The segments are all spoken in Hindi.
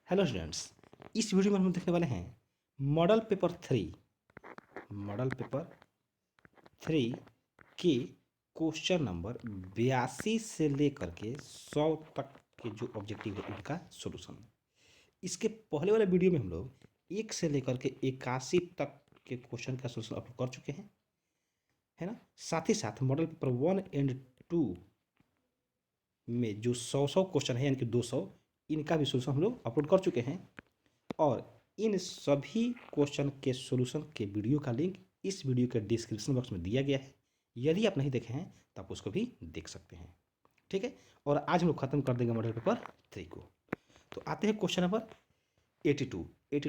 हेलो स्टूडेंट्स, इस वीडियो में हम देखने वाले हैं मॉडल पेपर थ्री के क्वेश्चन नंबर 82 से लेकर के 100 तक के जो ऑब्जेक्टिव है उनका सॉल्यूशन। इसके पहले वाले वीडियो में हम लोग 1 से लेकर के 81 तक के क्वेश्चन का सॉल्यूशन अपलोड कर चुके हैं, है ना। साथ ही साथ मॉडल पेपर 1 एंड 2 में जो 100 क्वेश्चन है यानी कि 200, इनका भी सॉल्यूशन हम लोग अपलोड कर चुके हैं। और इन सभी क्वेश्चन के सॉल्यूशन के वीडियो का लिंक इस वीडियो के डिस्क्रिप्शन बॉक्स में दिया गया है। यदि आप नहीं देखे हैं तो आप उसको भी देख सकते हैं, ठीक है। और आज हम लोग खत्म कर देंगे मॉडल पेपर 3 को। तो आते हैं क्वेश्चन नंबर 82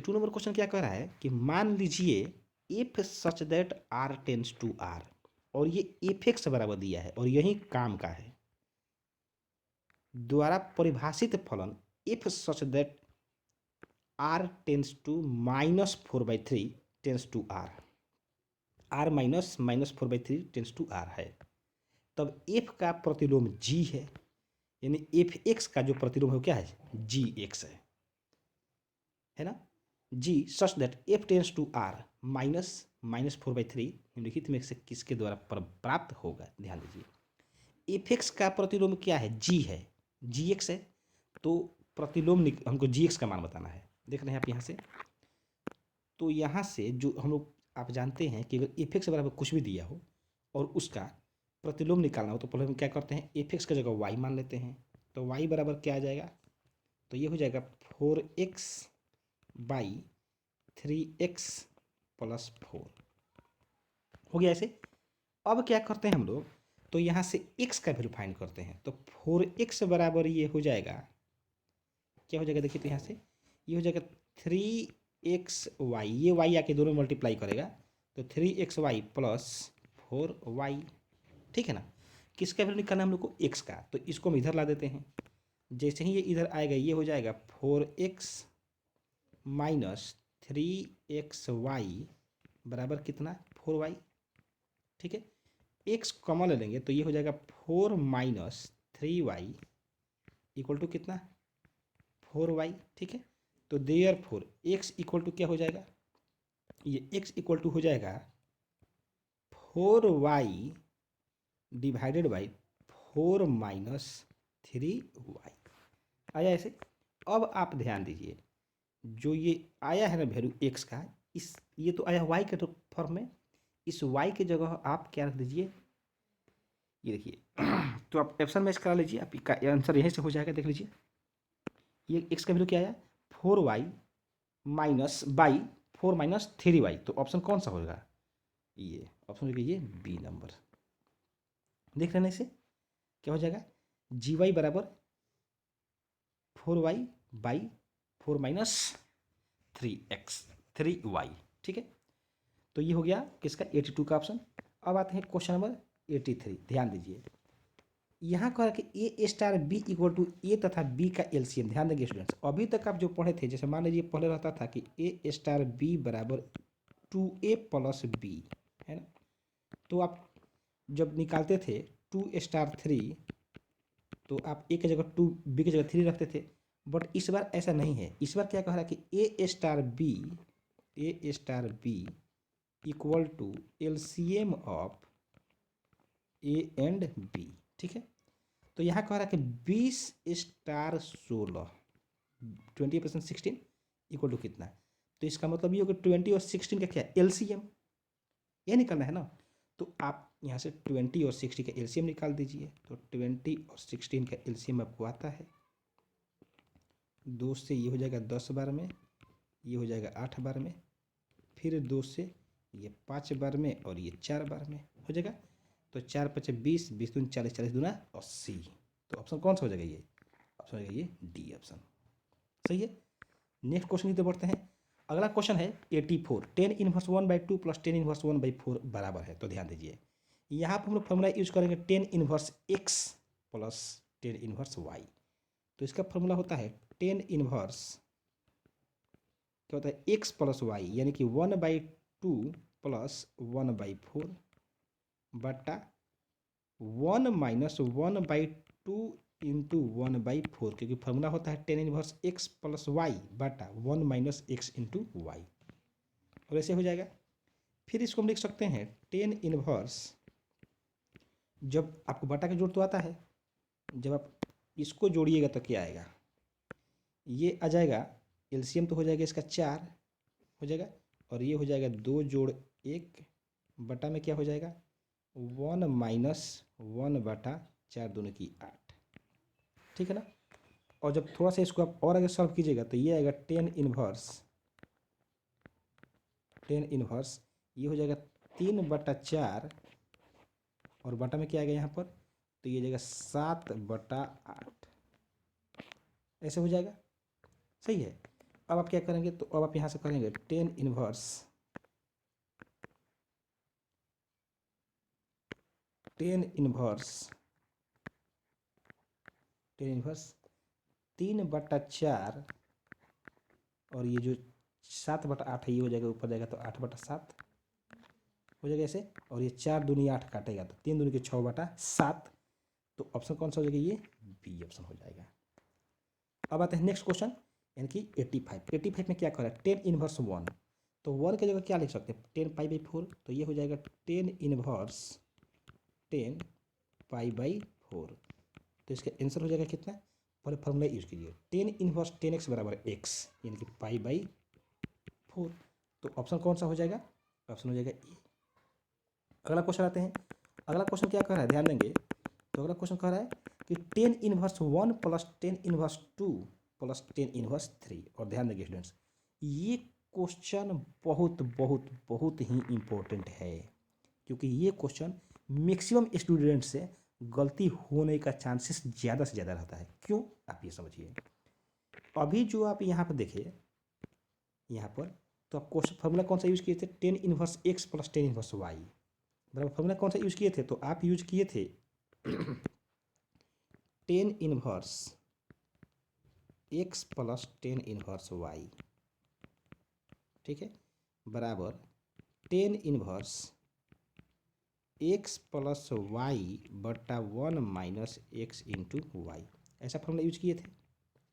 नंबर क्वेश्चन क्या कह रहा है कि मान लीजिए if such that r tends to r, और ये एफ एक्स बराबर दिया है और यही काम का है, द्वारा परिभाषित फलन if such that r tends to -4/3 tends to r -4/3 tends to r है, तब f का प्रतिलोम g है, यानी एफ एक्स का जो प्रतिलोम है वो क्या है, जी एक्स है ना। g such that f tends to r -4/3 निम्नलिखित में से किसके द्वारा प्राप्त होगा। ध्यान दीजिए, एफ एक्स का प्रतिलोम क्या है, g है, जी एक्स है, तो प्रतिलोम हमको जी एक्स का मान बताना है। देख रहे हैं आप यहाँ से, तो यहाँ से जो हम लोग आप जानते हैं कि अगर एफ एक्स बराबर कुछ भी दिया हो और उसका प्रतिलोम निकालना हो तो पहले हम क्या करते हैं, एफ एक्स की जगह वाई मान लेते हैं। तो वाई बराबर क्या आ जाएगा, तो ये हो जाएगा 4x बाई 3x प्लस 4 हो गया ऐसे। अब क्या करते हैं हम लोग, तो यहाँ से x का वैल्यू फाइंड करते हैं। तो 4x बराबर ये हो जाएगा, क्या हो जाएगा देखिए, तो यहाँ से ये हो जाएगा 3xy, ये y आके दोनों मल्टीप्लाई करेगा तो 3xy प्लस 4y, ठीक है ना। किसका वैल्यू निकालना है हम लोग को, x का, तो इसको हम इधर ला देते हैं। जैसे ही ये इधर आएगा ये हो जाएगा 4x माइनस 3xy बराबर कितना, 4y, ठीक है। x कॉमन ले लेंगे तो ये हो जाएगा 4 माइनस 3y इक्वल टू कितना, 4y, ठीक है। तो देयरफॉर x इक्वल टू क्या हो जाएगा, ये x इक्वल टू हो जाएगा 4y divided by 4 minus 3y, आया ऐसे। अब आप ध्यान दीजिए, जो ये आया है ना वैल्यू x का, इस ये तो आया y के फॉर्म में, इस y की जगह आप क्या रख दीजिए, ये देखिए तो आप ऑप्शन मैच करा लीजिए, आपका आंसर यहीं से हो जाएगा। देख लीजिए ये x का वैल्यू क्या आया, 4y minus by 4 minus 3y, तो ऑप्शन कौन सा होगा, ये ऑप्शन होगा ये बी नंबर। देख रहे हैं इसे, क्या हो जाएगा, जी वाई बराबर 4y बाई 4 माइनस 3y, ठीक है। तो ये हो गया किसका, 82 का ऑप्शन। अब आते हैं क्वेश्चन नंबर 83। ध्यान दीजिए, यहाँ कह कि A star B equal to ए तथा बी का एलसीएम। ध्यान देंगे स्टूडेंट्स, अभी तक आप जो पढ़े थे, जैसे मान लीजिए पहले रहता था कि ए स्टार बी बराबर 2a प्लस बी, है ना। तो आप जब निकालते थे 2 स्टार 3, तो आप ए की जगह 2, बी की जगह 3 रखते थे। बट इस बार ऐसा नहीं है, इस बार क्या कह रहा है कि A star B equal to LCM of A and B, ठीक है। तो यहाँ कह रहा है कि 20 स्टार 16 20% 16 इक्वल टू कितना, तो इसका मतलब ये होगा 20 और 16 का क्या, एलसीएम, ये निकालना है ना। तो आप यहाँ से 20 और 60 का एलसीएम निकाल दीजिए। तो 20 और 16 का एलसीएम आपको आता है, 2 से ये हो जाएगा 10 बार में, ये हो जाएगा 8 बार में, फिर 2 से ये 5 बार में और ये 4 बार में हो जाएगा। तो 4 5 20, 20 दूनी 40, 40 दूना 80। तो ऑप्शन कौन सा हो जाएगा, ये ऑप्शन हो जाएगा ये डी ऑप्शन, सही है। नेक्स्ट क्वेश्चन की तरफ बढ़ते हैं। अगला क्वेश्चन है 84, 10 इनवर्स 1/2 प्लस 10 इनवर्स 1/4 बराबर है। तो ध्यान दीजिए, यहाँ पर हम लोग फॉर्मूला यूज करेंगे 10 inverse x plus 10 inverse y। तो इसका फॉर्मूला होता है 10 इनवर्स, क्या होता है, x प्लस y, यानी कि 1/2 प्लस 1/4 बटा 1 माइनस 1/2 इंटू 1/4, क्योंकि फॉर्मूला होता है tan inverse x plus y बटा 1 माइनस एक्स इंटू वाई, और ऐसे हो जाएगा। फिर इसको हम लिख सकते हैं टेन इनवर्स, जब आपको बटा का जोड़ तो आता है, जब आप इसको जोड़िएगा तो क्या आएगा, ये आ जाएगा, एलसीएम तो हो जाएगा इसका 4 हो जाएगा, और ये हो जाएगा 2 जोड़ 1 बटा में क्या हो जाएगा 1 माइनस 1 बटा 4 दूनी की 8, ठीक है ना। और जब थोड़ा सा इसको आप और आगे सॉल्व कीजिएगा तो ये आएगा टेन इनवर्स ये हो जाएगा 3/4, और बटा में क्या आएगा यहाँ पर, तो ये जाएगा 7/8, ऐसे हो जाएगा, सही है। अब आप क्या करेंगे, तो अब आप यहाँ से करेंगे टेन इनवर्स 3/4, और ये जो 7/8 है ये हो जाएगा ऊपर जाएगा तो 8/7 हो जाएगा ऐसे, और ये 4 दूनी 8 काटेगा तो 3 दूनी के 6/7, तो ऑप्शन कौन सा हो जाएगा, ये बी ऑप्शन हो जाएगा। अब आते हैं नेक्स्ट क्वेश्चन, यानी कि 85 में क्या कर रहा है टेन इनवर्स 1, तो 1 की जगह क्या लिख सकते हैं 10π/4, तो ये हो जाएगा टेन इनवर्स 10π/4, तो इसका आंसर हो जाएगा कितना, पहले फॉर्मूला यूज कीजिए टेन इनवर्स 10x बराबर x, यानी कि π/4, तो ऑप्शन कौन सा हो जाएगा, ऑप्शन हो जाएगा ए। अगला क्वेश्चन आते हैं, अगला क्वेश्चन क्या कह रहा है, ध्यान देंगे, तो अगला क्वेश्चन कह रहा है कि tan inverse 1 plus tan inverse 2 plus tan inverse 3, और ध्यान देंगे स्टूडेंट्स, ये क्वेश्चन बहुत बहुत बहुत ही इम्पोर्टेंट है, क्योंकि ये क्वेश्चन मैक्सिमम स्टूडेंट से गलती होने का चांसेस ज़्यादा से ज़्यादा रहता है। क्यों, आप ये समझिए, अभी जो आप यहाँ पर देखिए, यहाँ पर तो आप क्वेश्चन फॉर्मूला कौन सा यूज़ किए थे, tan inverse x plus tan inverse y, बराबर फॉर्मूला कौन सा यूज़ किए थे, तो आप यूज किए थे tan inverse x plus tan inverse y, ठीक है, बराबर tan inverse x plus y बटा 1 माइनस एक्स इंटू वाई, ऐसा फॉर्मूला यूज किए थे,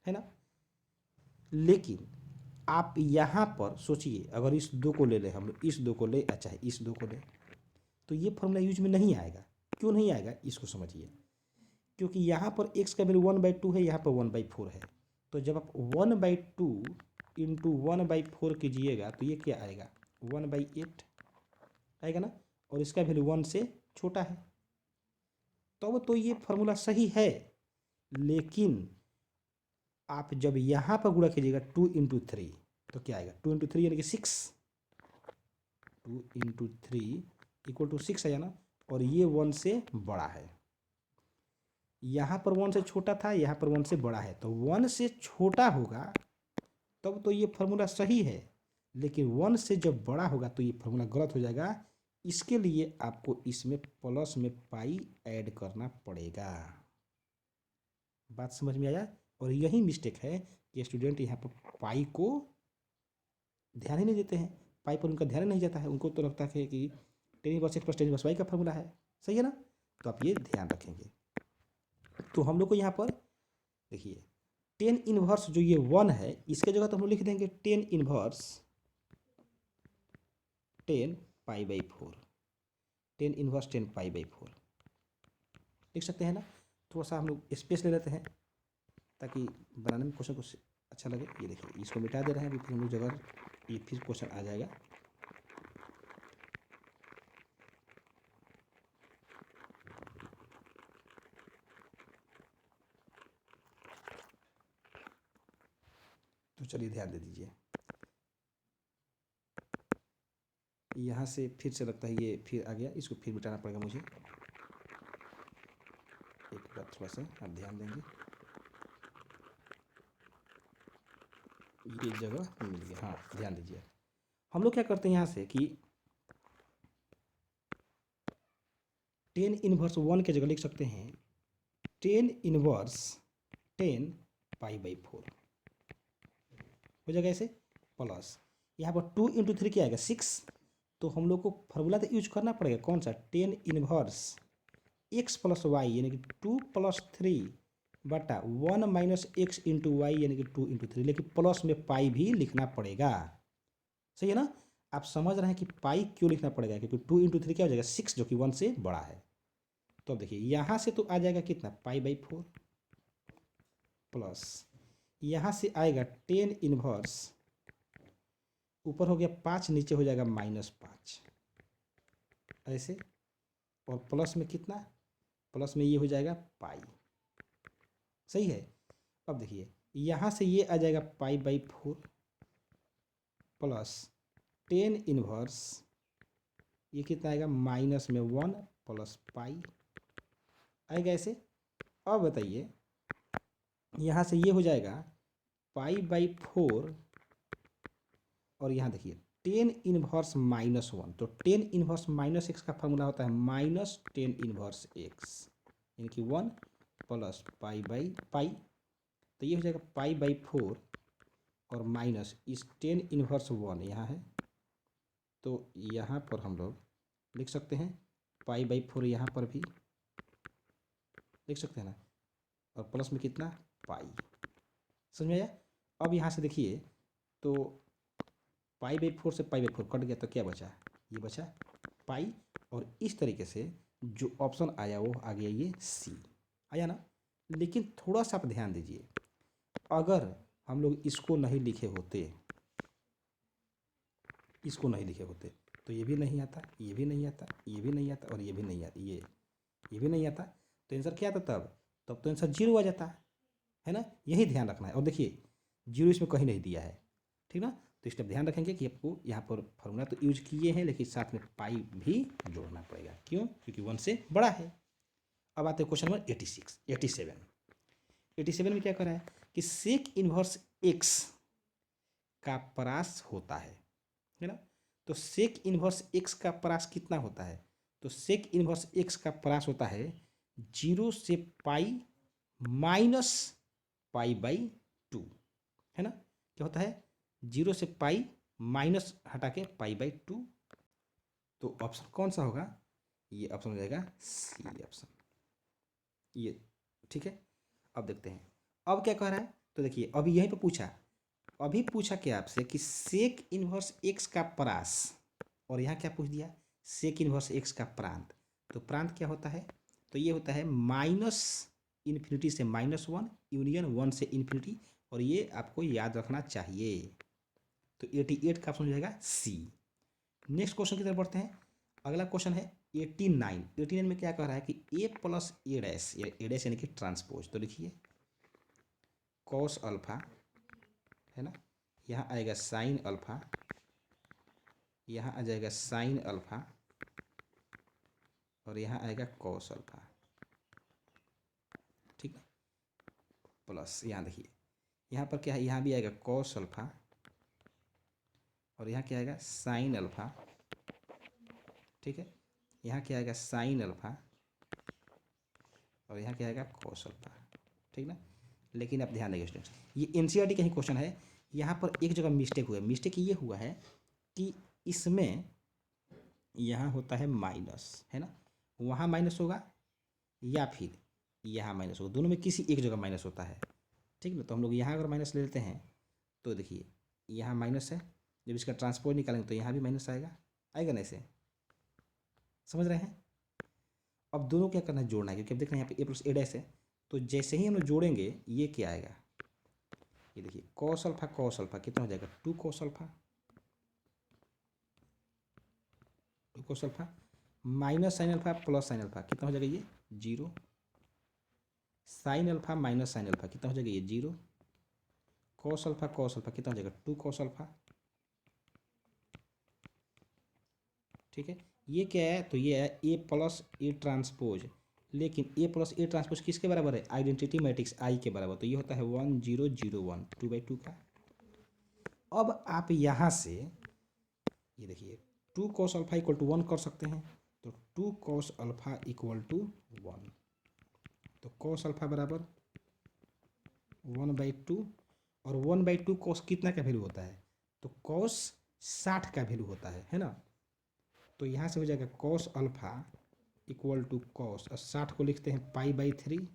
है ना। लेकिन आप यहाँ पर सोचिए, अगर इस 2 को ले लें हम, इस 2 को ले, अच्छा है इस 2 को ले, तो ये फॉर्मूला यूज में नहीं आएगा। क्यों नहीं आएगा, इसको समझिए, क्योंकि यहाँ पर x का वैल्यू 1/2 है, यहाँ पर 1/4 है, तो जब आप 1/2 इंटू 1/4 कीजिएगा तो ये क्या आएगा 1/8 आएगा ना, और इसका वैल्यू 1 से छोटा है, तो ये फार्मूला सही है। लेकिन आप जब यहाँ पर गुणा कीजिएगा 2 इंटू 3 तो क्या आएगा 2 इंटू 3 यानी कि 6, 2 इंटू 3 इक्वल टू 6 आया ना, और ये 1 से बड़ा है, यहाँ पर 1 से छोटा था, यहाँ पर 1 से बड़ा है, तो 1 से छोटा होगा तब तो ये फार्मूला सही है, लेकिन 1 से जब बड़ा होगा तो ये फार्मूला गलत हो जाएगा। इसके लिए आपको इसमें प्लस में पाई ऐड करना पड़ेगा। बात समझ में आया, और यही मिस्टेक है कि स्टूडेंट यहाँ पर पाई को ध्यान ही नहीं देते हैं, पाई पर उनका ध्यान नहीं जाता है, उनको तो लगता है कि tan inverse x plus tan inverse y का फार्मूला है, सही है ना, तो आप ये ध्यान रखेंगे। तो हम लोग को यहाँ पर देखिए टेन इनवर्स जो ये 1 है, इसके जगह तो हम लोग लिख देंगे टेन इनवर्स 10π/4, टेन इनवर्स 10π/4 लिख सकते हैं ना। थोड़ा सा हम लोग स्पेस ले लेते हैं ताकि बनाने में क्वेश्चन को अच्छा लगे। ये देखिए इसको मिटा दे रहे हैं, अभी फिर हम लोग जगह ये फिर क्वेश्चन आ जाएगा। तो चलिए ध्यान दे दीजिए, यहाँ से फिर से लगता है ये फिर आ गया, इसको फिर मिटाना पड़ेगा मुझे, एक बार थोड़ा सा आप ध्यान देंगे, ये जगह मिल गया, हाँ ध्यान दीजिए। हम लोग क्या करते हैं यहाँ से कि टेन इनवर्स 1 के जगह लिख सकते हैं टेन इनवर्स 10π/4 हो जाएगा ऐसे, प्लस यहाँ पर 2 इंटू 3 क्या आएगा 6, तो हम लोग को फार्मूला तो यूज करना पड़ेगा कौन सा tan inverse x plus y, यानी कि 2 + 3 बटा 1 माइनस एक्स इंटू वाई यानी कि 2 इंटू 3, लेकिन प्लस में पाई भी लिखना पड़ेगा। सही है ना? आप समझ रहे हैं कि पाई क्यों लिखना पड़ेगा, क्योंकि 2 इंटू 3 क्या हो जाएगा 6, जो कि 1 से बड़ा है। तो अब देखिए यहाँ से तो आ जाएगा कितना पाई/4 प्लस यहाँ से आएगा 10 इनवर्स, ऊपर हो गया 5, नीचे हो जाएगा -5 ऐसे, और प्लस में कितना, प्लस में ये हो जाएगा पाई। सही है? अब देखिए यहाँ से ये आ जाएगा पाई/4 प्लस 10 इनवर्स, ये कितना आएगा माइनस में 1 प्लस पाई आएगा ऐसे। अब बताइए यहाँ से ये हो जाएगा पाई/4 और यहाँ देखिए 10 इनवर्स -1, तो 10 इनवर्स माइनस एक्स का फार्मूला होता है -10 इनवर्स एक्स, यानी कि 1 प्लस पाई, तो ये हो जाएगा पाई/4 और माइनस इस 10 इनवर्स 1 यहाँ है, तो यहाँ पर हम लोग लिख सकते हैं पाई/4, यहाँ पर भी लिख सकते हैं ना, और प्लस में कितना पाई। समझ में आया? अब यहाँ से देखिए तो पाई/4 से पाई/4 कट गया, तो क्या बचा, ये बचा पाई, और इस तरीके से जो ऑप्शन आया वो आ गया ये सी आया ना। लेकिन थोड़ा सा आप ध्यान दीजिए, अगर हम लोग इसको नहीं लिखे होते, इसको नहीं लिखे होते, तो ये भी नहीं आता, ये भी नहीं आता, ये भी नहीं आता, और ये भी नहीं आता, ये भी नहीं आता, तो आंसर क्या आता तब तो आंसर 0 आ जाता है ना। यही ध्यान रखना है। और देखिए 0 इसमें कहीं नहीं दिया है, ठीक ना, तो इसलिए ध्यान रखेंगे कि आपको यहाँ पर फार्मूला तो यूज किए हैं, लेकिन साथ में पाई भी जोड़ना पड़ेगा। क्यों? क्योंकि 1 से बड़ा है। अब आते हैं क्वेश्चन नंबर 87 में क्या कर रहा है कि सेक इनवर्स एक्स का परास होता है ना। तो सेक इनवर्स एक्स का परास कितना होता है, तो सेक इनवर्स एक्स का परास होता है 0 से पाई माइनस पाई/2, है ना। क्या होता है 0 से पाई माइनस हटा के पाई/2, तो ऑप्शन कौन सा होगा, ये ऑप्शन हो जाएगा सी ऑप्शन, ये ठीक है। अब देखते हैं अब क्या कह रहा है, तो देखिए अभी यहीं पे पूछा क्या आपसे कि सेक इनवर्स एक्स का परास, और यहाँ क्या पूछ दिया सेक इनवर्स एक्स का प्रांत। तो प्रांत क्या होता है, तो ये होता है -∞ से -1 यूनियन 1 से इन्फिनिटी, और ये आपको याद रखना चाहिए। तो 88 का ऑप्शन हो जाएगा सी। नेक्स्ट क्वेश्चन की तरफ बढ़ते हैं। अगला क्वेश्चन है 89 में क्या कह रहा है कि ए प्लस ए डैश यानी कि ट्रांसपोज, तो लिखिए कॉस अल्फा, है ना, यहाँ आएगा साइन अल्फा, यहाँ आ जाएगा साइन अल्फा, और यहाँ आएगा कॉस अल्फा, ठीक है, प्लस यहाँ देखिए यहाँ पर क्या है, यहाँ भी आएगा कॉस अल्फा, और यहाँ क्या आएगा साइन अल्फा, ठीक है, यहाँ क्या आएगा साइन अल्फा, और यहाँ क्या आएगा कॉस अल्फा, ठीक ना। लेकिन आप ध्यान देंगे स्टूडेंट्स, ये एनसीईआरटी का ही क्वेश्चन है। यहाँ पर एक जगह मिस्टेक हुआ है, मिस्टेक ये हुआ है कि इसमें यहाँ होता है माइनस, है ना, वहाँ माइनस होगा या फिर यहाँ माइनस होगा, दोनों में किसी एक जगह माइनस होता है, ठीक ना। तो हम लोग यहाँ अगर माइनस ले लेते हैं तो देखिए यहाँ माइनस है, जब इसका ट्रांसपोज निकालेंगे तो यहाँ भी माइनस आएगा ना, ऐसे समझ रहे हैं। अब दोनों क्या करना है, जोड़ना है, क्योंकि अब देख रहे हैं यहाँ पे ए प्लस ए डैश है, तो जैसे ही हम लोग जोड़ेंगे ये क्या आएगा, ये देखिए कॉस अल्फा कितना हो जाएगा 2 cos alpha minus sine alpha plus sine alpha कितना हो जाएगा ये 0, sine alpha minus sine alpha कितना हो जाएगा ये 0, कॉस अल्फा कितना हो जाएगा 2 कॉस अल्फा, ठीक है। ये क्या है, तो ये है ए प्लस ए ट्रांसपोज, लेकिन ए प्लस ए ट्रांसपोज किसके बराबर है, आइडेंटिटी मैट्रिक्स आई के बराबर, तो ये होता है 1 0 0 1 2/2 का। अब आप यहाँ से ये देखिए 2 cos अल्फा इक्वल टू 1 कर सकते हैं, तो 2 cos अल्फा इक्वल टू 1, तो cos अल्फा बराबर 1/2, और 1/2 cos कितना का वैल्यू होता है, तो cos 60 का वैल्यू होता है ना। तो यहाँ से हो जाएगा cos alpha equal to cos, और 60 को लिखते हैं पाई/3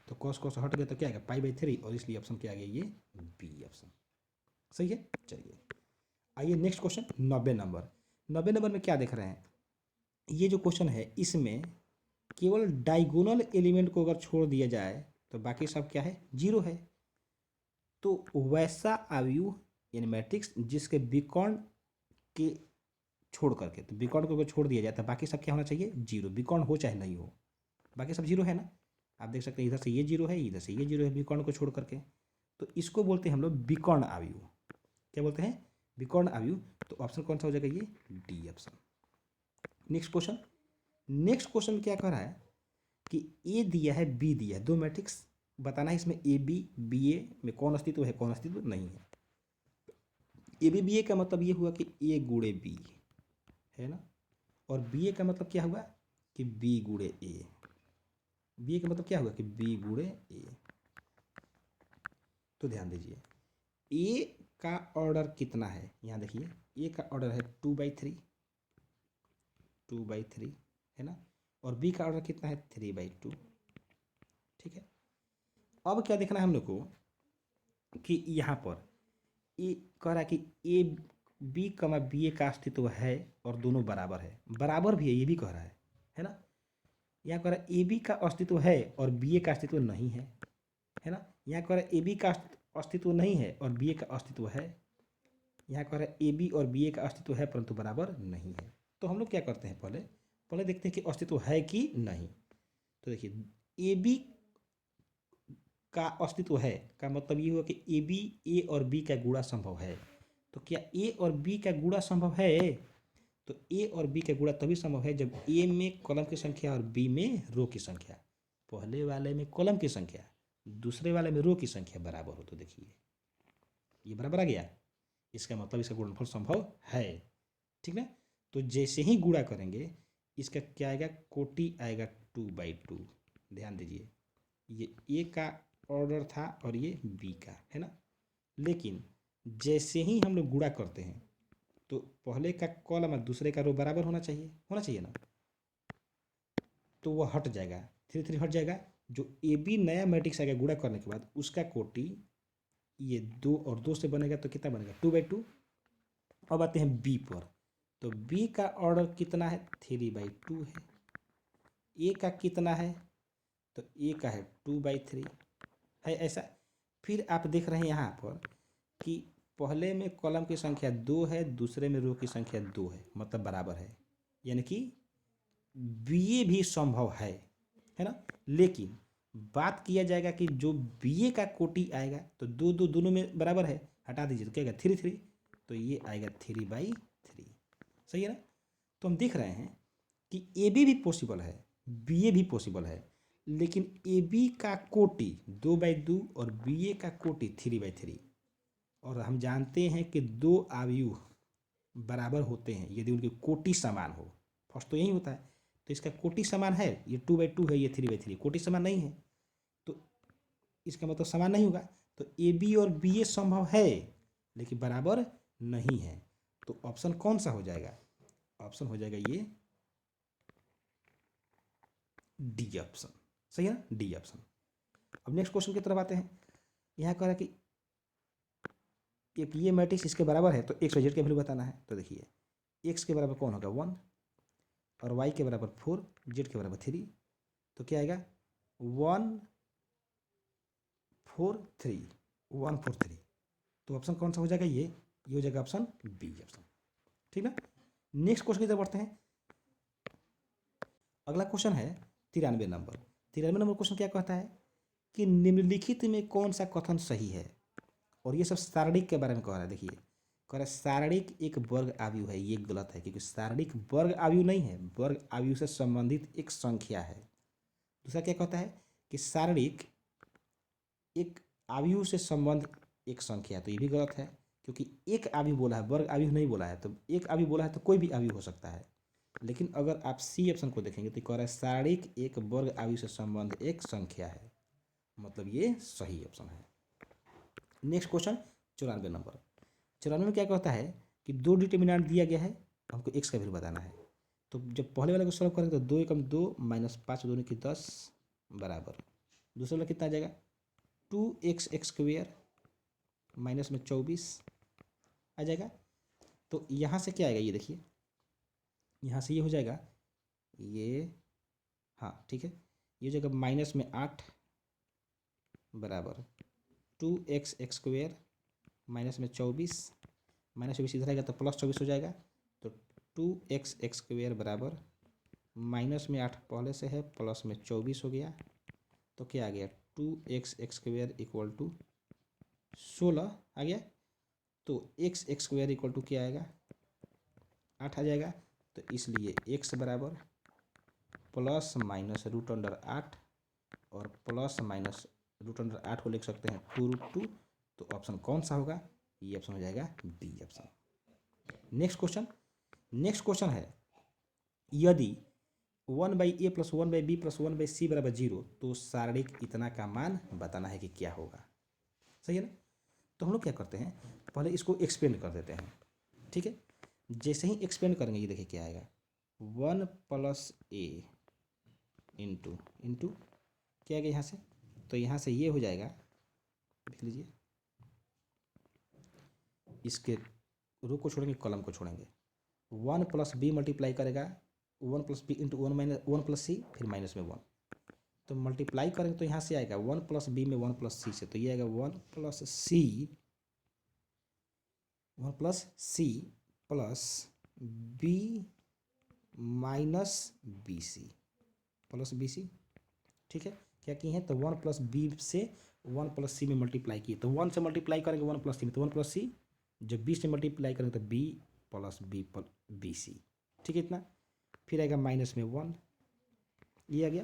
तो कॉस कॉस हट गया तो क्या आएगा π/3 और इसलिए ऑप्शन क्या आ गया ये बी ऑप्शन। सही है। चलिए आइए नेक्स्ट क्वेश्चन 90 नंबर। 90 नंबर में क्या देख रहे हैं, ये जो क्वेश्चन है इसमें केवल डायगोनल एलिमेंट को अगर छोड़ दिया जाए तो बाकी सब क्या है जीरो है। तो वैसा अवयव इन मैट्रिक्स जिसके विकर्ण के छोड़ करके, तो विकर्ण को अगर छोड़ दिया जाए तो बाकी सब क्या होना चाहिए जीरो, विकर्ण हो चाहे नहीं हो बाकी सब जीरो है ना। आप देख सकते हैं इधर से ये जीरो है, इधर से ये जीरो है विकर्ण को छोड़ करके। तो इसको बोलते हैं हम लोग विकर्ण अवयव। क्या बोलते हैं विकर्ण अवयव। तो ऑप्शन कौन सा हो जाएगा ये D option. Next question. Next question क्या कह रहा है कि ए दिया है बी दिया है, दो मैट्रिक्स बताना है इसमें ए बी बी ए में कौन अस्तित्व है कौन अस्तित्व नहीं है। ए बी बी ए का मतलब ये हुआ कि ए गुणे बी है ना, और बी ए का मतलब क्या हुआ कि बी गुणे ए। बी ए का मतलब क्या हुआ कि बी गुणे ए। तो ध्यान दीजिए ए का ऑर्डर कितना है, यहाँ देखिए ए का ऑर्डर है 2/3 है ना, और बी का ऑर्डर कितना है 3/2। ठीक है। अब क्या देखना है हम लोग को कि यहाँ पर ए कह रहा है कि ए बी कमा बी ए का अस्तित्व है और दोनों बराबर है, बराबर भी है ये भी कह रहा है ना। यहाँ कह रहा है ए बी का अस्तित्व है और बी ए का अस्तित्व नहीं है ना। यहाँ कह रहा है ए बी का अस्तित्व नहीं है और बी ए का अस्तित्व है। यहाँ कह रहा है ए बी और बी ए का अस्तित्व है परंतु बराबर नहीं है। तो हम लोग क्या करते हैं पहले देखते हैं कि अस्तित्व है कि नहीं। तो देखिए ए बी का अस्तित्व है का मतलब ये हुआ कि ए बी ए और बी का गुणा संभव है। तो क्या ए और बी का गुणा संभव है, तो ए और बी का गुणा तभी संभव है जब ए में कॉलम की संख्या और बी में रो की संख्या, पहले वाले में कॉलम की संख्या दूसरे वाले में रो की संख्या बराबर हो। तो देखिए ये बराबर आ गया, इसका मतलब इसका गुणनफल संभव है। ठीक ना। तो जैसे ही गुणा करेंगे इसका क्या आएगा कोटि आएगा 2/2। ध्यान दीजिए ये ए का ऑर्डर था और ये बी का है ना, लेकिन जैसे ही हम लोग गुणा करते हैं तो पहले का कॉलम और दूसरे का रो बराबर होना चाहिए ना, तो वह हट जाएगा 3 हट जाएगा। जो ए बी नया मैट्रिक्स आएगा गुणा करने के बाद उसका कोटि ये 2 और 2 से बनेगा तो कितना बनेगा 2/2। अब आते हैं बी पर, तो बी का ऑर्डर कितना है 3/2 है। ए का कितना है तो ए का है 2/3 है ऐसा। फिर आप देख रहे हैं यहाँ पर कि पहले में कॉलम की संख्या 2 है दूसरे में रो की संख्या 2 है मतलब बराबर है, यानी कि बीए भी संभव है ना। लेकिन बात किया जाएगा कि जो बीए का कोटि आएगा तो दो दोनों में बराबर है, हटा दीजिए तो क्या आएगा 3 तो ये आएगा 3/3। सही है ना। तो हम देख रहे हैं कि ए बी भी पॉसिबल है बी ए भी पॉसिबल है, लेकिन ए बी का कोटि 2/2 और बी ए का कोटि 3/3। और हम जानते हैं कि दो अवयव बराबर होते हैं यदि उनकी कोटि समान हो। फर्स्ट तो यही होता है। तो इसका कोटि समान है, ये 2/2 है ये 3/3, कोटि समान नहीं है तो इसका मतलब समान नहीं होगा। तो ए बी और बी ए संभव है लेकिन बराबर नहीं है। तो ऑप्शन कौन सा हो जाएगा, ऑप्शन हो जाएगा ये डी ऑप्शन। सही है ना डी ऑप्शन। अब नेक्स्ट क्वेश्चन की तरफ आते हैं। यहाँ कह रहा है कि एक ये मैट्रिक्स इसके बराबर है तो एक्स और जेड की वैल्यू बताना है। तो देखिए एक्स के बराबर कौन होगा 1 और वाई के बराबर 4 जेड के बराबर 3। तो क्या आएगा 1 4 3 1 4 3। तो ऑप्शन कौन सा हो जाएगा ये हो जाएगा ऑप्शन बी ऑप्शन। ठीक ना। नेक्स्ट क्वेश्चन की तरफ बढ़ते हैं। अगला क्वेश्चन है 93 नंबर। 93 नंबर क्वेश्चन क्या कहता है कि निम्नलिखित में कौन सा कथन सही है, और ये सब सारणिक के बारे में कह रहा है। देखिए कह रहा है सारणिक एक वर्ग अवयव है, ये गलत है क्योंकि सारणिक वर्ग अवयव नहीं है, वर्ग अवयव से संबंधित एक संख्या है। दूसरा क्या कहता है कि सारणिक एक अवयव से संबंध एक संख्या है, तो ये भी गलत है क्योंकि एक अवयव बोला है वर्ग अवयव नहीं बोला है। तो एक अवयव बोला है तो कोई भी अवयव हो सकता है। लेकिन अगर आप सी ऑप्शन को देखेंगे तो कह रहा है सारणिक एक वर्ग अवयव से संबंध एक संख्या है, मतलब ये सही ऑप्शन है। Next question 94 number. 94 में क्या कहता है कि दो डिटर्मिनेंट दिया गया है, हमको एक्स का वैल्यू बताना है। तो जब पहले वाले को सॉल्व करेंगे तो 2 एकम 2 -5 2 की 10 बराबर दूसरा वाला कितना आ जाएगा 2x² माइनस में 24 आ जाएगा। तो यहाँ से क्या आएगा ये देखिए, यहाँ से ये हो जाएगा ये, हाँ ठीक है, ये हो जाएगा माइनस में 8 बराबर 2x² माइनस में 24, माइनस 24 इधर आएगा तो प्लस 24 हो जाएगा। तो 2x² बराबर माइनस में 8 पहले से है प्लस में 24 हो गया। तो क्या आ गया 2x² इक्वल टू 16 आ गया। तो x² इक्वल टू क्या आएगा 8 आ जाएगा। तो इसलिए x बराबर प्लस माइनस √8 और प्लस माइनस √8 को लिख सकते हैं 2√2। तो ऑप्शन कौन सा होगा, ये ऑप्शन हो जाएगा बी ऑप्शन। नेक्स्ट क्वेश्चन है यदि 1/a + 1/b + 1/c बराबर 0 तो सारणिक इतना का मान बताना है कि क्या होगा। सही है ना। तो हम लोग क्या करते हैं, पहले इसको एक्सपेंड कर देते हैं। ठीक है, जैसे ही एक्सपेंड करेंगे ये देखिए क्या आएगा 1 + a इंटू क्या आएगा यहाँ से, तो यहाँ से ये हो जाएगा, देख लीजिए, इसके रो को छोड़ेंगे कॉलम को छोड़ेंगे, 1 + b मल्टीप्लाई करेगा 1 + b इंटू 1 + c फिर माइनस में 1। तो मल्टीप्लाई करेंगे तो यहाँ से आएगा 1 + b में 1 + c से, तो ये आएगा 1 + c plus b minus bc plus bc। ठीक है, क्या किए हैं तो 1 + b से 1 + c में मल्टीप्लाई किए, तो 1 से मल्टीप्लाई करेंगे 1 + c में तो 1 + c, जब b से मल्टीप्लाई करेंगे तो b प्लस bc। ठीक है इतना, फिर आएगा माइनस में 1, ये आ गया।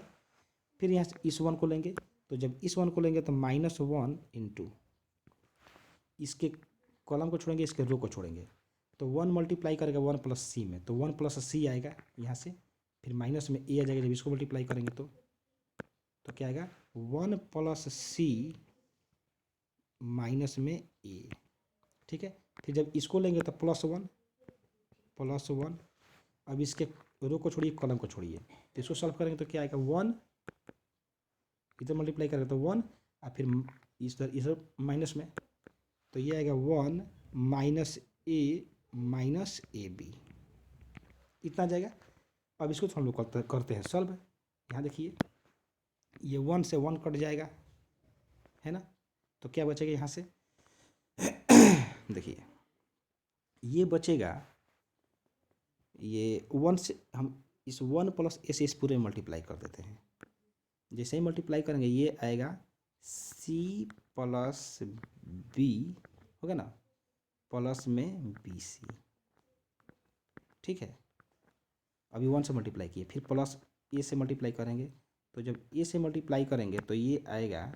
फिर यहाँ से इस 1 को लेंगे, तो जब इस 1 को लेंगे तो -1 इंटू इसके कॉलम को छोड़ेंगे इसके रो को छोड़ेंगे, तो 1 मल्टीप्लाई करेगा 1 + c में, तो 1 + c आएगा यहाँ से, फिर माइनस में a आ जाएगा जब इसको मल्टीप्लाई करेंगे तो क्या आएगा 1 + c माइनस में a। ठीक है, फिर जब इसको लेंगे तो +1 अब इसके रो को छोड़िए कॉलम को छोड़िए, तो इसको सॉल्व करेंगे तो क्या आएगा 1, इधर मल्टीप्लाई करेंगे तो 1 और फिर इधर माइनस में, तो ये आएगा 1 - a - ab, इतना आ जाएगा। अब इसको हम लोग करते हैं सॉल्व। यहाँ देखिए ये 1 से 1 कट जाएगा, है ना, तो क्या बचेगा यहाँ से देखिए ये बचेगा, ये 1 से हम इस 1 + a से इस पूरे में मल्टीप्लाई कर देते हैं, जैसे ही मल्टीप्लाई करेंगे ये आएगा c + b होगा ना प्लस में bc। ठीक है, अभी 1 से मल्टीप्लाई किए, फिर प्लस a से मल्टीप्लाई करेंगे, तो जब a से मल्टीप्लाई करेंगे तो ये आएगा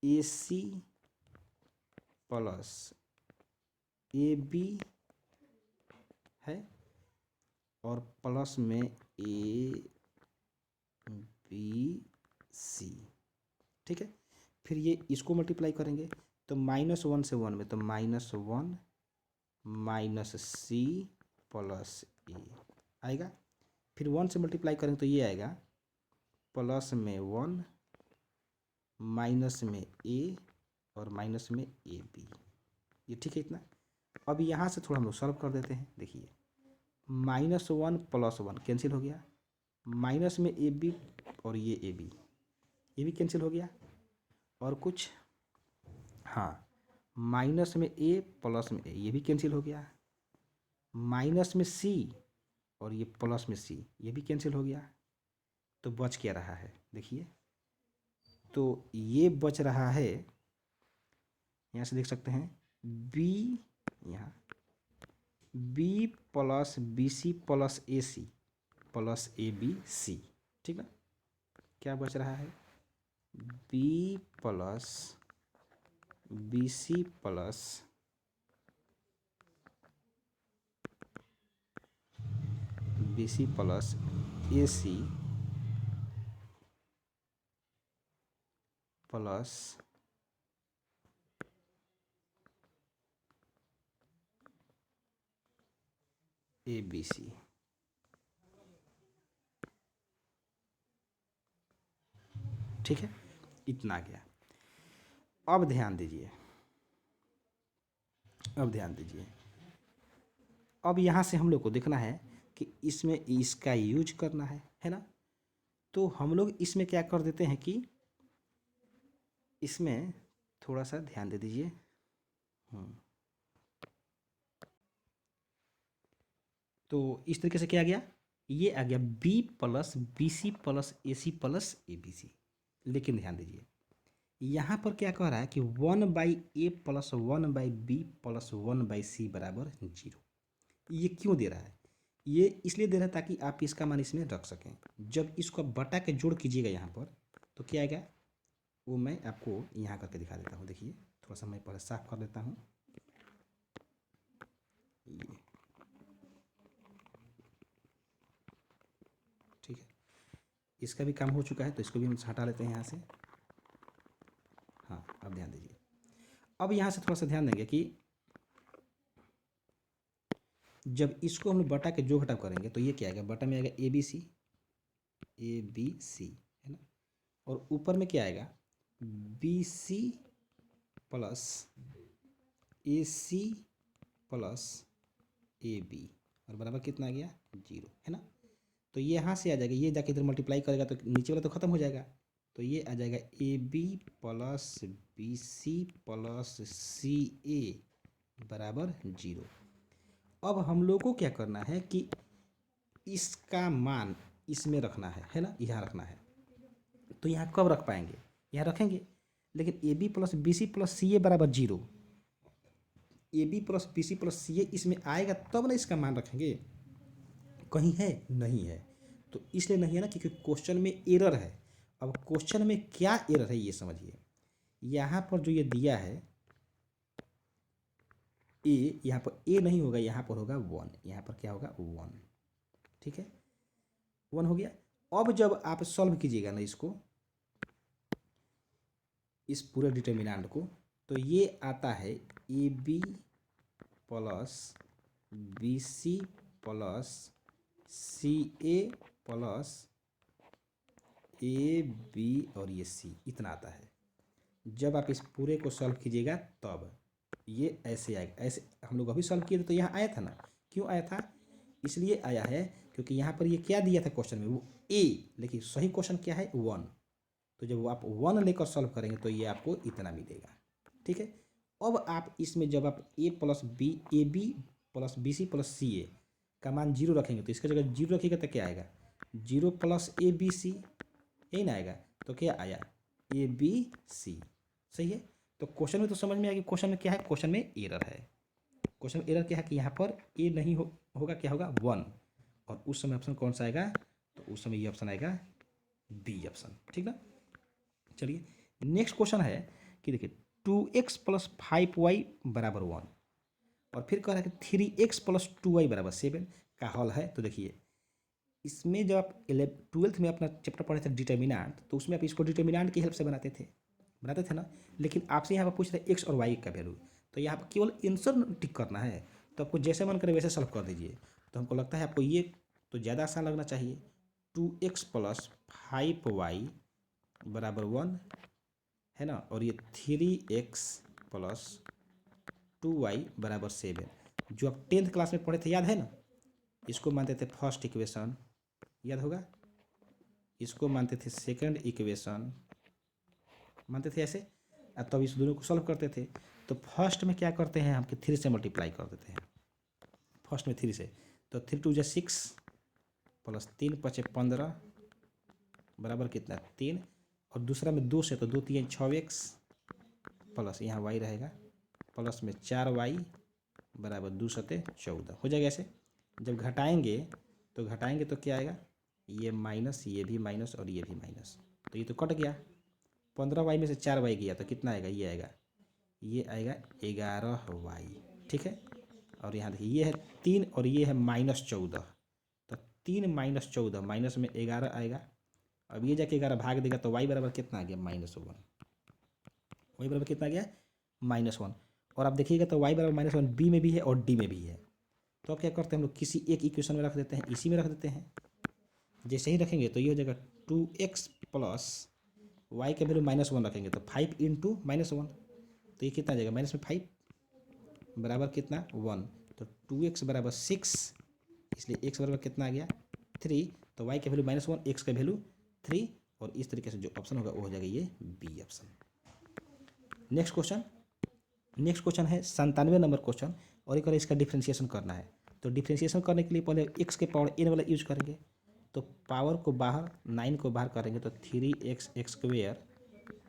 ac + ab है और प्लस में abc। ठीक है, फिर ये इसको मल्टीप्लाई करेंगे तो -1 से 1 में, तो -1 -c + a आएगा। फिर 1 से मल्टीप्लाई करेंगे तो ये आएगा प्लस में 1 माइनस में a और माइनस में ab, ये ठीक है इतना। अब यहाँ से थोड़ा हम लोग सॉल्व कर देते हैं। देखिए -1 + 1 कैंसिल हो गया, माइनस में ab और ये ab, ये भी कैंसिल हो गया, और कुछ, हाँ, माइनस में a प्लस में a ये भी कैंसिल हो गया, माइनस में c और ये प्लस में c ये भी कैंसिल हो गया। तो बच क्या रहा है देखिए, तो ये बच रहा है, यहाँ से देख सकते हैं b, यहाँ b + bc + ac + abc। ठीक ना, क्या बच रहा है b + bc + ac plus abc। ठीक है, इतना आ गया। अब ध्यान दीजिए, अब ध्यान दीजिए, अब यहाँ से हम लोग को देखना है कि इसमें इसका यूज करना है ना। तो हम लोग इसमें क्या कर देते हैं कि इसमें थोड़ा सा ध्यान दे दीजिए। तो इस तरीके से क्या आ गया, ये आ गया b plus B C plus a c plus a b c. लेकिन ध्यान दीजिए, यहाँ पर क्या कह रहा है कि 1/a plus 1/b plus 1/c बराबर 0। ये क्यों दे रहा है? ये इसलिए दे रहा है ताकि आप इसका मान इसमें रख सकें। जब इसको बटा के जोड़ कीजिएगा यहाँ पर तो क्या आएगा, वो मैं आपको यहाँ करके दिखा देता हूँ। देखिए, थोड़ा सा मैं पहले साफ कर देता हूँ। ये ठीक है, इसका भी काम हो चुका है तो इसको भी हम हटा लेते हैं यहाँ से। हाँ, अब ध्यान दीजिए, अब यहाँ से थोड़ा सा ध्यान देंगे कि जब इसको हम बटा के जो घटाव करेंगे तो ये क्या आएगा, बटा में आएगा ए बी सी है ना, और ऊपर में क्या आएगा b C plus a c plus a b, और बराबर कितना आ गया 0, है ना। तो ये यहाँ से आ जाएगा, ये जाके इधर मल्टीप्लाई करेगा तो नीचे वाला तो खत्म हो जाएगा। तो ये आ जाएगा A B plus B C plus C A बराबर 0। अब हम लोग को क्या करना है कि इसका मान इसमें रखना है ना, यहाँ रखना है। तो यहाँ कब रख पाएंगे, यहाँ रखेंगे, लेकिन A B plus B C plus C A बराबर 0, A B plus B C plus C A इसमें आएगा तब ना इसका मान रखेंगे। कहीं है नहीं है, तो इसलिए नहीं है ना क्योंकि क्वेश्चन में एरर है। अब क्वेश्चन में क्या एरर है ये समझिए, यहाँ पर जो ये दिया है ए, यहाँ पर ए नहीं होगा, यहाँ पर होगा 1, यहाँ पर क्या होगा 1, ठीक है, 1 हो गया। अब जब आप सॉल्व कीजिएगा ना इसको, इस पूरे डिटर्मिनेंट को, तो ये आता है a B plus B C plus C a plus a b और ये सी, इतना आता है। जब आप इस पूरे को सॉल्व कीजिएगा तब ये ऐसे आएगा। ऐसे हम लोग अभी सॉल्व किए थे तो यहाँ आया था ना, क्यों आया था, इसलिए आया है क्योंकि यहाँ पर ये क्या दिया था क्वेश्चन में, वो ए, लेकिन सही क्वेश्चन क्या है 1। तो जब आप 1 लेकर सॉल्व करेंगे तो ये आपको इतना मिलेगा, ठीक है। अब आप इसमें जब आप A plus B A B plus B C plus C A का मान 0 रखेंगे तो इसका जगह 0 रखिएगा तो क्या आएगा 0 प्लस ए बी सी, यही ना आएगा। तो क्या आया ए बी सी, सही है। तो क्वेश्चन में तो समझ में आ गया, क्वेश्चन में क्या है, क्वेश्चन में एरर है। क्वेश्चन में एरर क्या है कि यहाँ पर ए नहीं होगा, क्या होगा 1, और उस समय ऑप्शन कौन सा आएगा, तो उस समय ये ऑप्शन आएगा बी ऑप्शन, ठीक ना। चलिए नेक्स्ट क्वेश्चन है कि देखिए 2x प्लस 5y बराबर 1, और फिर कह रहा है कि 3x प्लस 2y बराबर 7 का हल है। तो देखिए इसमें जब आप 12th में अपना चैप्टर पढ़े थे डिटर्मिनेंट, तो उसमें आप इसको डिटर्मिनेंट की हेल्प से बनाते थे ना, लेकिन आपसे यहाँ पर पूछ रहे एक्स और वाई का वैल्यू, तो यहाँ पर केवल आंसर टिक करना है। तो आपको जैसे मन करे वैसे सॉल्व कर दीजिए। तो हमको लगता है आपको ये तो ज़्यादा आसान लगना चाहिए, 2x प्लस 5y बराबर 1 है ना, और ये 3x प्लस 2y बराबर 7, जो आप 10th क्लास में पढ़े थे, याद है ना। इसको मानते थे फर्स्ट इक्वेशन, याद होगा, इसको मानते थे सेकंड इक्वेशन, मानते थे ऐसे, तब इस दोनों को सॉल्व करते थे। तो फर्स्ट में क्या करते हैं हम कि 3 से मल्टीप्लाई कर देते हैं, फर्स्ट में 3 से, तो 3 2 6 प्लस 3 5 15 बराबर कितना 3, और दूसरा में 2 से, तो 2 3 6x प्लस यहाँ y रहेगा, प्लस में 4y बराबर 2 7 14 हो जाएगा ऐसे। जब घटाएंगे तो क्या आएगा, ये माइनस, ये भी माइनस और ये भी माइनस, तो ये तो कट गया। 15y में से 4y गया तो कितना आएगा, ये आएगा 11y, ठीक है। और यहाँ देखिए ये है 3 और ये है -14, तो 3 - 14 माइनस में 11 आएगा। अब ये जाके 11 भाग देगा तो y बराबर कितना आ गया -1, y बराबर कितना आ गया -1। और आप देखिएगा तो y बराबर -1 बी में भी है और डी में भी है। तो अब क्या करते हैं हम लोग, किसी एक इक्वेशन में रख देते हैं, इसी में रख देते हैं। जैसे ही रखेंगे तो ये हो जाएगा 2x प्लस y का वैल्यू -1 रखेंगे तो 5 इंटू -1, तो ये कितना आ जाएगा माइनस में 5 बराबर कितना 1, तो 2x बराबर 6, इसलिए x बराबर कितना आ गया 3, तो y का वैल्यू -1, x का वैल्यू 3, और इस तरीके से जो ऑप्शन होगा वो हो जाएगा ये बी ऑप्शन। नेक्स्ट क्वेश्चन है 97 नंबर क्वेश्चन, और एक और इसका डिफ्रेंशिएशन करना है। तो डिफ्रेंशिएशन करने के लिए पहले x के पावर n वाला यूज करेंगे, तो पावर को बाहर 9 को बाहर करेंगे तो 3x x square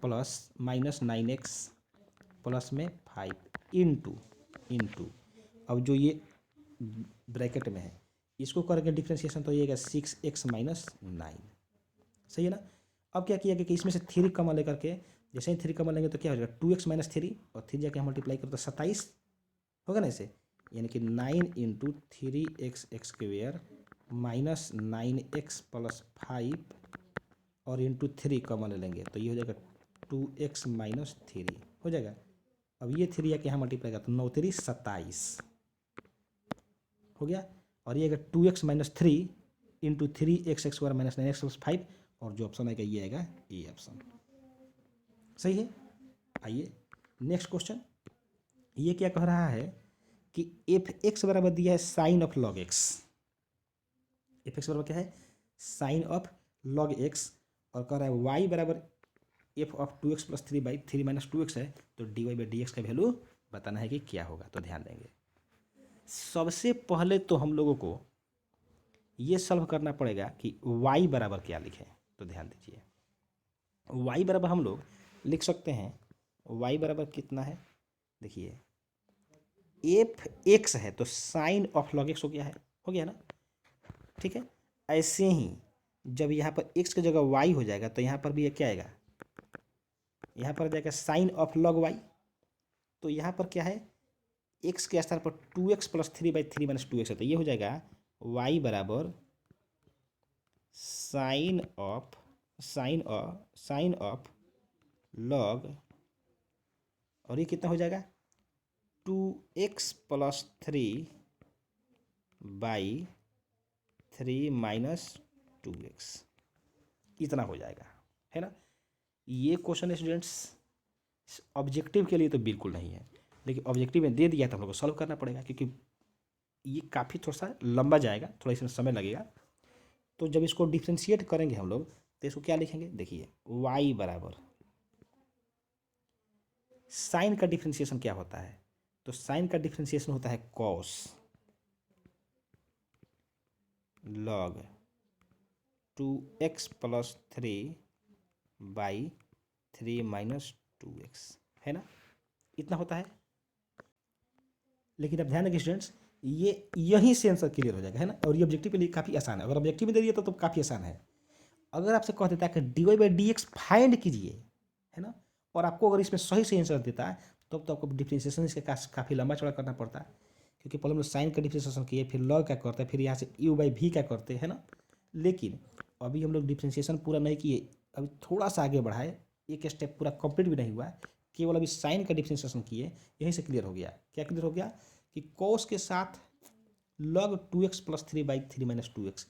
plus -9x plus में 5 इंटू अब जो ये ब्रैकेट में है इसको करेंगे डिफ्रेंशिएशन, तो ये आएगा 6x - 9, सही है ना। अब क्या किया कि इसमें से 3 कॉमन लेकर के, जैसे ही 3 कॉमन लेंगे तो क्या हो जाएगा 2x - 3, और 3 जाके मल्टीप्लाई करो तो 27 होगा ना इसे, यानी कि 9 into 3x x square -9x plus 5 और इंटू 3 कॉमन ले लेंगे तो ये हो जाएगा 2x - 3 हो जाएगा। अब ये 3 आके यहाँ मल्टीप्लाई करता तो 9 3 27 हो गया, और ये आएगा 2x - 3 into 3x x square -9x plus 5, और जो ऑप्शन आएगा ये आएगा ए ऑप्शन, सही है। आइए नेक्स्ट क्वेश्चन, ये क्या कह रहा है कि एफ एक्स बराबर दिया है sine of log x, f x बराबर क्या है साइन ऑफ लॉग एक्स, और कह रहा है वाई बराबर F of 2x plus 3/3 - 2x है, तो dy/dx का वैल्यू बताना है कि क्या होगा। तो ध्यान देंगे, सबसे पहले तो हम लोगों को ये सॉल्व करना पड़ेगा कि y बराबर क्या लिखें। तो ध्यान दीजिए, y बराबर हम लोग लिख सकते हैं, y बराबर कितना है, देखिए एफ एक्स है तो साइन ऑफ लॉग एक्स हो गया ना, ठीक है। ऐसे ही जब यहाँ पर x की जगह y हो जाएगा तो यहाँ पर भी ये क्या आएगा, यहाँ पर जाएगा साइन ऑफ लॉग y, तो यहाँ पर क्या है x के स्थान पर 2x प्लस 3/3 - 2x है, तो ये हो जाएगा y बराबर साइन ऑफ लॉग, और ये कितना हो जाएगा 2x प्लस 3/3 - 2x, इतना हो जाएगा, है ना। ये क्वेश्चन स्टूडेंट्स ऑब्जेक्टिव के लिए तो बिल्कुल नहीं है, लेकिन ऑब्जेक्टिव में दे दिया तो हम लोग को सॉल्व करना पड़ेगा, क्योंकि ये काफ़ी थोड़ा सा लंबा जाएगा, थोड़ा इसमें समय लगेगा। तो जब इसको डिफ्रेंशिएट करेंगे हम लोग तो इसको क्या लिखेंगे, देखिए y बराबर साइन का डिफ्रेंशिएशन क्या होता है, तो साइन का डिफ्रेंशिएशन होता है cos log 2x plus 3/3 - 2x, है ना, इतना होता है। लेकिन अब ध्यान रखिए स्टूडेंट्स, ये यहीं से आंसर क्लियर हो जाएगा, है ना, और ये ऑब्जेक्टिव के लिए काफ़ी आसान है। अगर ऑब्जेक्टिव में दे दिया तो काफ़ी आसान है। अगर आपसे कह देता है कि dy/dx फाइंड कीजिए, है ना, और आपको अगर इसमें सही से आंसर देता है तब तो आपको डिफ्रेंशिएशन इसका काफ़ी लंबा चौड़ा करना पड़ता है, क्योंकि पहले हम लोग साइन का डिफ्रेंशिएशन किए, फिर लॉग का करते हैं, फिर यहाँ से u/v का करते हैं, है ना। लेकिन अभी हम लोग डिफ्रेंशिएशन पूरा नहीं किए, अभी थोड़ा सा आगे बढ़ाए, एक स्टेप पूरा कंप्लीट भी नहीं हुआ, केवल अभी साइन का डिफ्रेंशिएशन किए, यहीं से क्लियर हो गया। क्या क्लियर हो गया कि कॉस के साथ log 2x प्लस 3/3 - 2x,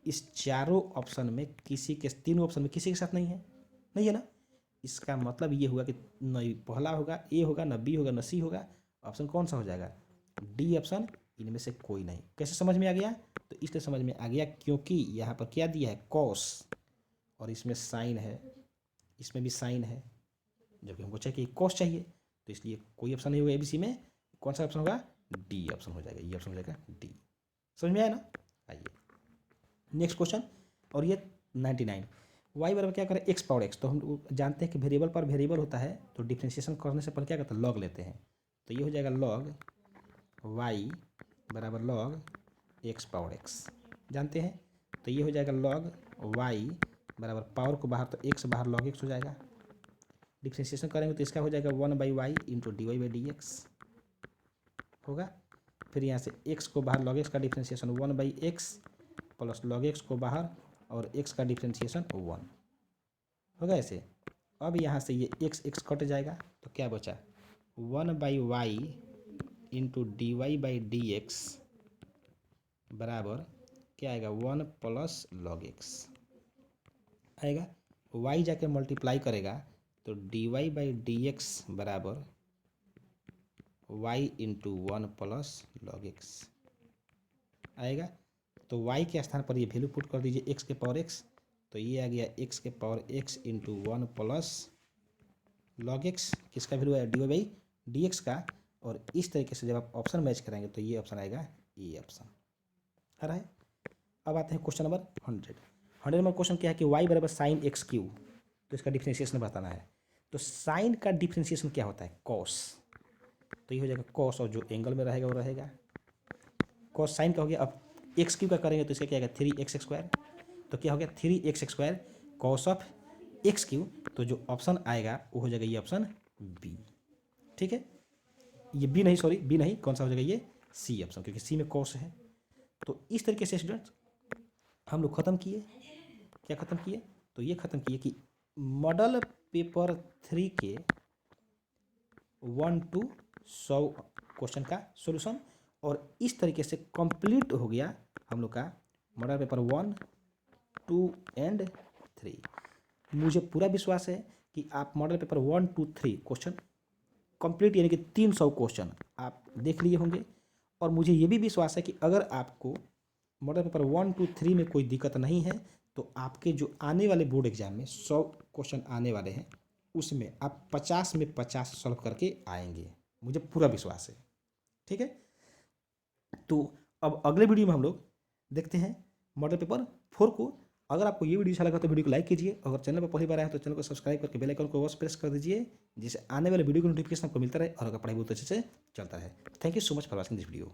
इस चारों ऑप्शन में किसी के, तीनों ऑप्शन में किसी के साथ नहीं है ना। इसका मतलब ये हुआ कि न पहला होगा ए होगा, न बी होगा, न सी होगा, ऑप्शन कौन सा हो जाएगा डी ऑप्शन, इनमें से कोई नहीं। कैसे समझ में आ गया, तो इसलिए समझ में आ गया क्योंकि यहाँ पर क्या दिया है कॉस, और इसमें साइन है, इसमें भी साइन है, जबकि हमको चाहिए कॉस चाहिए, तो इसलिए कोई ऑप्शन नहीं होगा एबीसी में, कौन सा ऑप्शन होगा डी ऑप्शन हो जाएगा, ये ऑप्शन हो जाएगा डी। समझ में आया ना। आइए नेक्स्ट क्वेश्चन, और ये 99, वाई बराबर क्या करें एक्स पावर एक्स, तो हम जानते हैं कि वेरिएबल पर वेरिएबल होता है, तो डिफ्रेंशिएशन करने से पहले क्या करते हैं लॉग लेते हैं, तो ये हो जाएगा लॉग वाई बराबर लॉग एक्स पावर एक्स, जानते हैं, तो ये हो जाएगा लॉग वाई बराबर पावर को बाहर तो एक्स बाहर लॉग एक्स हो जाएगा, डिफ्रेंशिएशन करेंगे तो इसका हो जाएगा 1/y इंटू dy/dx होगा। फिर यहाँ से x को बाहर log x का differentiation 1/x plus log x को बाहर और x का डिफ्रेंशिएशन 1 होगा ऐसे। अब यहाँ से ये x कट जाएगा तो क्या बचा 1/y इंटू dy/dx बराबर क्या आएगा 1 प्लस log x आएगा। y जाके मल्टीप्लाई करेगा तो dy बाई डी एक्स बराबर y into 1 plus log x आएगा। तो y के स्थान पर ये वैल्यू पुट कर दीजिए x के पावर x, तो ये आ गया x के power x into 1 plus log x, किसका वैल्यू है d y by d x का। और इस तरीके से जब आप ऑप्शन मैच कराएंगे तो ये ऑप्शन आएगा, ये ऑप्शन आ रहा है। अब आते हैं क्वेश्चन नंबर 100 नंबर क्वेश्चन क्या है कि y बराबर साइन एक्स क्यू, तो इसका डिफ्रेंशिएशन बताना है। तो साइन का डिफ्रेंशिएशन क्या होता है, कॉस, तो ये हो जाएगा कॉस और जो एंगल में रहेगा वो रहेगा कॉस साइन का हो गया। अब एक्स क्यू का करेंगे तो इसका क्या आएगा 3x², तो क्या हो गया 3x² cos of x Q, तो जो ऑप्शन आएगा वो हो जाएगा ये ऑप्शन बी। ठीक है, ये बी नहीं, सॉरी बी नहीं, कौन सा हो जाएगा ये सी ऑप्शन, क्योंकि सी में कॉस है। तो इस तरीके से स्टूडेंट्स हम लोग ख़त्म किए, क्या ख़त्म किए, तो ये ख़त्म किए कि मॉडल पेपर 3 के 1 to 100 क्वेश्चन का सॉल्यूशन। और इस तरीके से कंप्लीट हो गया हम लोग का मॉडल पेपर 1, 2 एंड 3। मुझे पूरा विश्वास है कि आप मॉडल पेपर 1, 2, 3 क्वेश्चन कंप्लीट यानी कि 300 क्वेश्चन आप देख लिए होंगे। और मुझे ये भी विश्वास है कि अगर आपको मॉडल पेपर 1, 2, 3 में कोई दिक्कत नहीं है तो आपके जो आने वाले बोर्ड एग्जाम में 100 क्वेश्चन आने वाले हैं उसमें आप 50 में 50 सॉल्व करके आएंगे, मुझे पूरा विश्वास है। ठीक है, तो अब अगले वीडियो में हम लोग देखते हैं मॉडल पेपर 4 को। अगर आपको ये वीडियो अच्छा लगा तो वीडियो को लाइक कीजिए, अगर चैनल पर पहली बार आए तो चैनल को सब्सक्राइब करके बेल आइकन को अवश्य प्रेस कर दीजिए, जिससे आने वाले वीडियो की नोटिफिकेशन आपको मिलता रहे और अगर पढ़ाई बहुत अच्छे से चलता है। Thank you so much for watching this video.